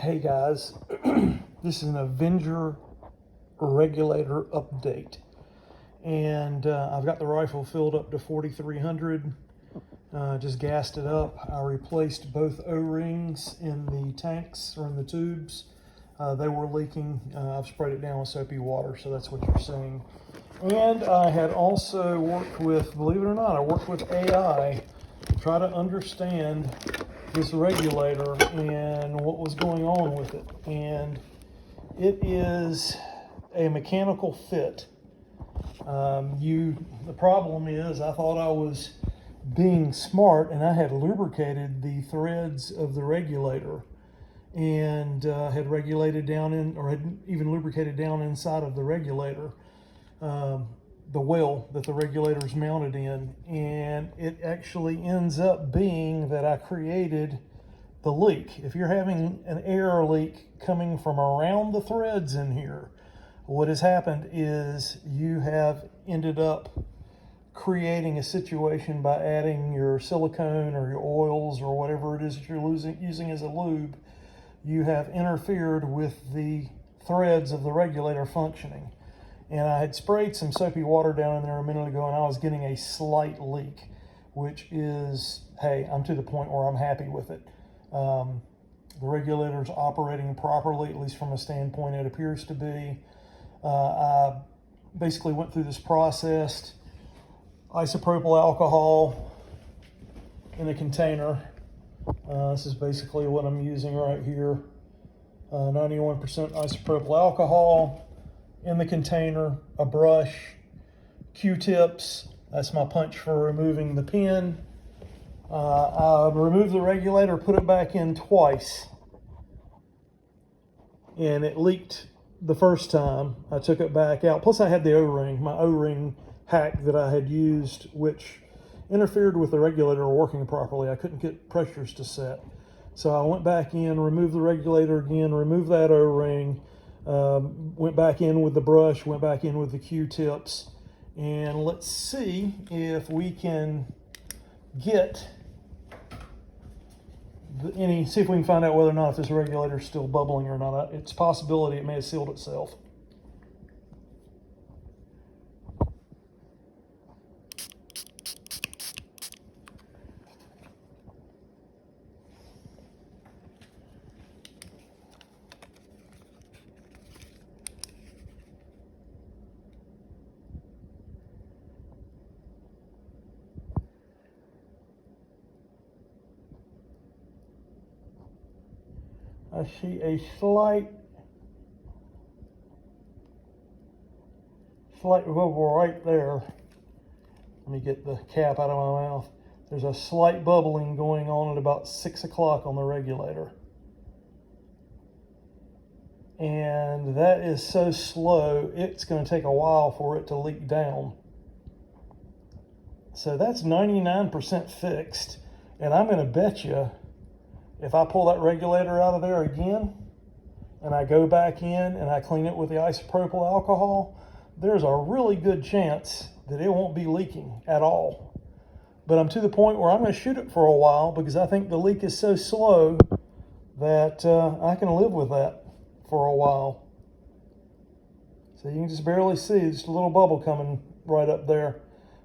Hey guys, this is an Avenger regulator update, and I've got the rifle filled up to 4,300. Just gassed it up. I replaced both O-rings in the tanks or in the tubes. They were leaking. I've sprayed it down with soapy water, so that's what you're seeing. And I had also worked with, believe it or not, I worked with AI to try to understand this regulator and what was going on with it. And it is a mechanical fit. The problem is, I thought I was being smart, and I had lubricated the threads of the regulator and had regulated down in, or had even lubricated down inside of the regulator, the well that the regulator is mounted in, and it actually ends up being that I created the leak. If you're having an air leak coming from around the threads in here, what has happened is you have ended up creating a situation by adding your silicone or your oils or whatever it is that you're using as a lube. You have interfered with the threads of the regulator functioning. And I had sprayed some soapy water down in there a minute ago, and I was getting a slight leak, which is, hey, I'm to the point where I'm happy with it. The regulator's operating properly, at least from a standpoint it appears to be. I basically went through this process. Isopropyl alcohol in a container. This is basically what I'm using right here. 91% isopropyl alcohol in the container, a brush, Q-tips. That's my punch for removing the pin. I removed the regulator, put it back in twice, and it leaked the first time. I took it back out. Plus I had the O-ring, my O-ring hack that I had used, which interfered with the regulator working properly. I couldn't get pressures to set. So I went back in, removed the regulator again, removed that O-ring, went back in with the brush, went back in with the Q-tips, and let's see if we can get see if we can find out whether or not if this regulator is still bubbling or not. It's a possibility it may have sealed itself. I see a slight bubble right there. Let me get the cap out of my mouth. There's a slight bubbling going on at about 6 o'clock on the regulator. And that is so slow, it's going to take a while for it to leak down. So that's 99% fixed. And I'm going to bet you, if I pull that regulator out of there again, and I go back in and I clean it with the isopropyl alcohol, there's a really good chance that it won't be leaking at all. But I'm to the point where I'm going to shoot it for a while because I think the leak is so slow that I can live with that for a while. So you can just barely see just a little bubble coming right up there.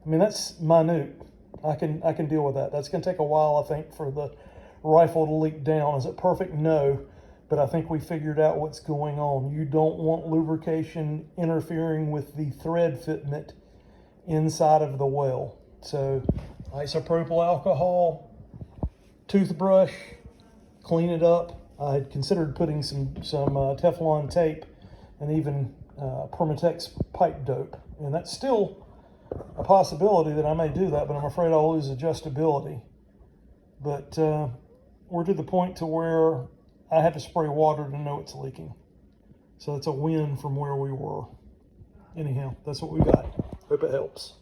I mean, that's minute. I can deal with that. That's going to take a while, I think, for the rifle to leak down. Is it perfect? No. But I think we figured out what's going on. You don't want lubrication interfering with the thread fitment inside of the well. So isopropyl alcohol, toothbrush, clean it up. I had considered putting some Teflon tape and even Permatex pipe dope. And that's still a possibility that I may do that, but I'm afraid I'll lose adjustability. But we're to the point to where I had to spray water to know it's leaking. So it's a win from where we were. Anyhow, that's what we got. Hope it helps.